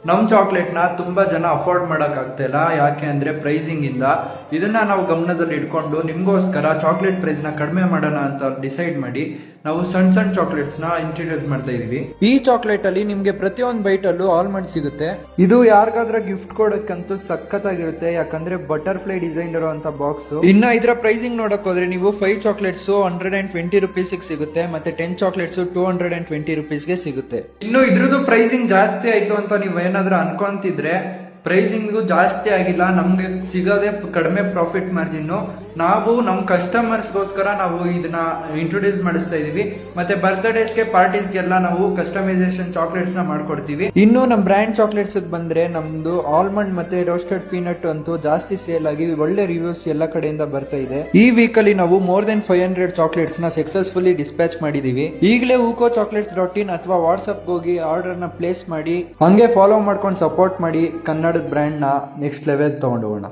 ನಮ್ ಚಾಕ್ಲೇಟ್ ನ ತುಂಬಾ ಜನ ಅಫೋರ್ಡ್ ಮಾಡಕ್ ಆಗ್ತಿಲ್ಲ. ಯಾಕೆ ಅಂದ್ರೆ ಪ್ರೈಸಿಂಗ್ ಇಂದ. ಇದನ್ನ ನಾವು ಗಮನದಲ್ಲಿ ಇಟ್ಕೊಂಡು ನಿಮ್ಗೋಸ್ಕರ ಚಾಕ್ಲೇಟ್ ಪ್ರೈಸ್ ನ ಕಡಿಮೆ ಮಾಡೋಣ ಅಂತ ಡಿಸೈಡ್ ಮಾಡಿ ನಾವು ಸಣ್ಣ ಸಣ್ಣ ಚಾಕ್ಲೇಟ್ಸ್ ನ ಇಂಟ್ರೊಡ್ಯೂಸ್ ಮಾಡ್ತಾ ಇದೀವಿ. ಈ ಚಾಕ್ಲೇಟ್ ಅಲ್ಲಿ ನಿಮ್ಗೆ ಪ್ರತಿಯೊಂದು ಬೈಟ್ ಅಲ್ಲೂ ಆಲ್ಮಂಡ್ ಸಿಗುತ್ತೆ. ಇದು ಯಾರಿಗಾದ್ರೂ ಗಿಫ್ಟ್ ಕೊಡಕ್ಕಂತೂ ಸಖತ್ತಾಗಿರುತ್ತೆ, ಯಾಕಂದ್ರೆ ಬಟರ್ಫ್ಲೈ ಡಿಸೈನ್ ಇರುವಂತ ಬಾಕ್ಸ್. ಇನ್ನ ಇದರ ಪ್ರೈಸಿಂಗ್ ನೋಡಕ್ ಹೋದ್ರೆ ನೀವು 5 ಚಾಕ್ಲೇಟ್ಸ್ 120 ರುಪೀಸ್ ಸಿಗುತ್ತೆ, ಮತ್ತೆ 10 ಚಾಕ್ಲೇಟ್ಸ್ 220 ರುಪೀಸ್ ಗೆ ಸಿಗುತ್ತೆ. ಇನ್ನು ಇದ್ರದ್ದು ಪ್ರೈಸಿಂಗ್ ಜಾಸ್ತಿ ಆಯ್ತು ಅಂತ ನೀವು ಏನಾದ್ರೂ ಅನ್ಕೊಂತಿದ್ರೆ, ಪ್ರೈಸಿಂಗ್ ಜಾಸ್ತಿ ಆಗಿಲ್ಲ, ನಮ್ಗೆ ಸಿಗೋದೇ ಕಡಿಮೆ ಪ್ರಾಫಿಟ್ ಮಾರ್ಜಿನ್. ನಾವು ನಮ್ ಕಸ್ಟಮರ್ಸ್ಗೋಸ್ಕರ ನಾವು ಇದನ್ನ ಇಂಟ್ರೊಡ್ಯೂಸ್ ಮಾಡಿಸ್ತಾ ಇದೀವಿ. ಮತ್ತೆ ಬರ್ತ್ಡೇಸ್ಗೆ ಪಾರ್ಟೀಸ್ಗೆಲ್ಲ ನಾವು ಕಸ್ಟಮೈಸೇಷನ್ ಚಾಕ್ಲೇಟ್ಸ್ ನ ಮಾಡ್ಕೊಡ್ತೀವಿ. ಇನ್ನು ನಮ್ ಬ್ರ್ಯಾಂಡ್ ಚಾಕ್ಲೇಟ್ಸ್ ಬಂದ್ರೆ ನಮ್ದು ಆಲ್ಮಂಡ್ ಮತ್ತೆ ರೋಸ್ಟೆಡ್ ಪೀನಟ್ ಅಂತೂ ಜಾಸ್ತಿ ಸೇಲ್ ಆಗಿ ಒಳ್ಳೆ ರಿವ್ಯೂಸ್ ಎಲ್ಲ ಕಡೆಯಿಂದ ಬರ್ತಾ ಇದೆ. ಈ ವೀಕ್ ಅಲ್ಲಿ ನಾವು ಮೋರ್ ದೆನ್ 500 ಚಾಕ್ಲೇಟ್ಸ್ ನ ಸಕ್ಸಸ್ಫುಲಿ ಡಿಸ್ಪ್ಯಾಚ್ ಮಾಡಿದೀವಿ. ಈಗಲೇ uco-chocolates.in ಅಥವಾ ವಾಟ್ಸ್ಆಪ್ ಹೋಗಿ ಆರ್ಡರ್ ನ ಪ್ಲೇಸ್ ಮಾಡಿ, ಹಂಗೆ ಫಾಲೋ ಮಾಡ್ಕೊಂಡು ಸಪೋರ್ಟ್ ಮಾಡಿ ಕನ್ನಡದ ಬ್ರ್ಯಾಂಡ್ ನ ನೆಕ್ಸ್ಟ್ ಲೆವೆಲ್ ತಗೊಂಡು ಹೋಗೋಣ.